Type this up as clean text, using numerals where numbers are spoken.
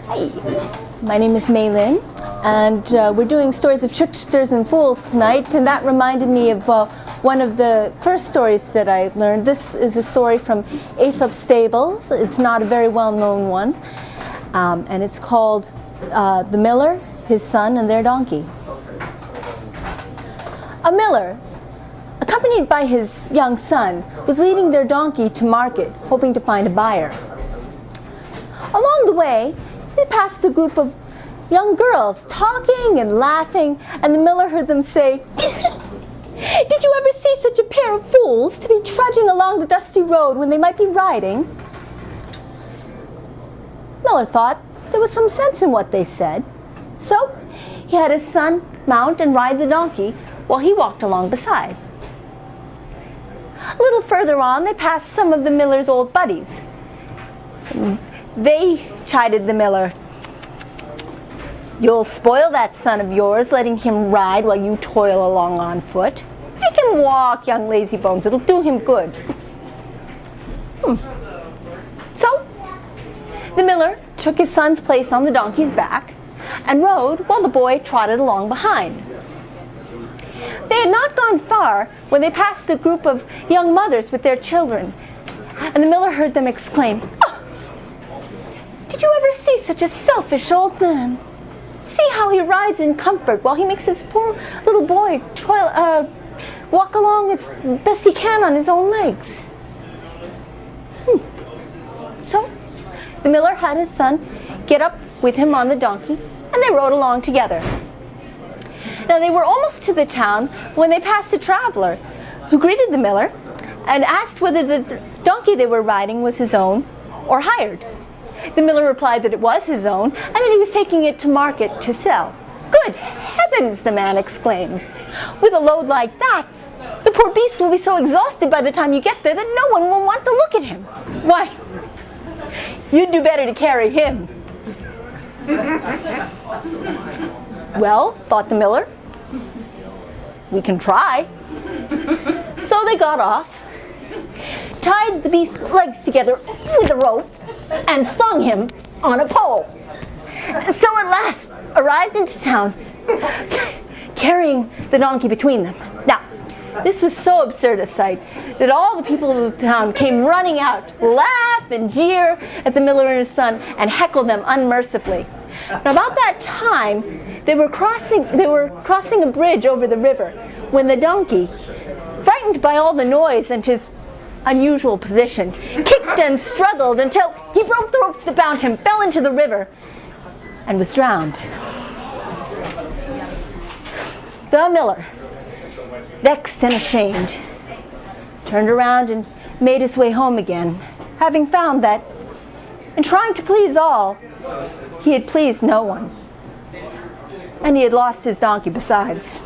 Hi, my name is Mei-Lin, and we're doing stories of tricksters and fools tonight, and that reminded me of one of the first stories that I learned. This is a story from Aesop's Fables. It's not a very well-known one, and it's called The Miller, His Son, and Their Donkey. A miller, accompanied by his young son, was leading their donkey to market, hoping to find a buyer. Along the way, they passed a group of young girls talking and laughing, and the miller heard them say, "Did you ever see such a pair of fools to be trudging along the dusty road when they might be riding?" Miller thought there was some sense in what they said, so he had his son mount and ride the donkey while he walked along beside. A little further on, they passed some of the miller's old buddies. They chided the miller. "You'll spoil that son of yours, letting him ride while you toil along on foot. Make him walk, young lazy bones. It'll do him good." So, the miller took his son's place on the donkey's back and rode while the boy trotted along behind. They had not gone far when they passed a group of young mothers with their children, and the miller heard them exclaim, "Oh, did you ever see such a selfish old man? See how he rides in comfort while he makes his poor little boy walk along as best he can on his own legs." So the miller had his son get up with him on the donkey, and they rode along together. Now they were almost to the town when they passed a traveler who greeted the miller and asked whether the donkey they were riding was his own or hired. The miller replied that it was his own and that he was taking it to market to sell. "Good heavens!" the man exclaimed. "With a load like that, the poor beast will be so exhausted by the time you get there that no one will want to look at him. Why, you'd do better to carry him." "Well," thought the miller, "we can try." So they got off, tied the beast's legs together with a rope, and slung him on a pole. And so at last arrived into town, carrying the donkey between them. Now, this was so absurd a sight that all the people of the town came running out, laugh and jeer at the miller and his son, and heckle them unmercifully. Now, about that time, they were crossing a bridge over the river when the donkey, frightened by all the noise and his unusual position, kicked and struggled until he broke the ropes that bound him, fell into the river, and was drowned. The miller, vexed and ashamed, turned around and made his way home again, having found that, in trying to please all, he had pleased no one, and he had lost his donkey besides.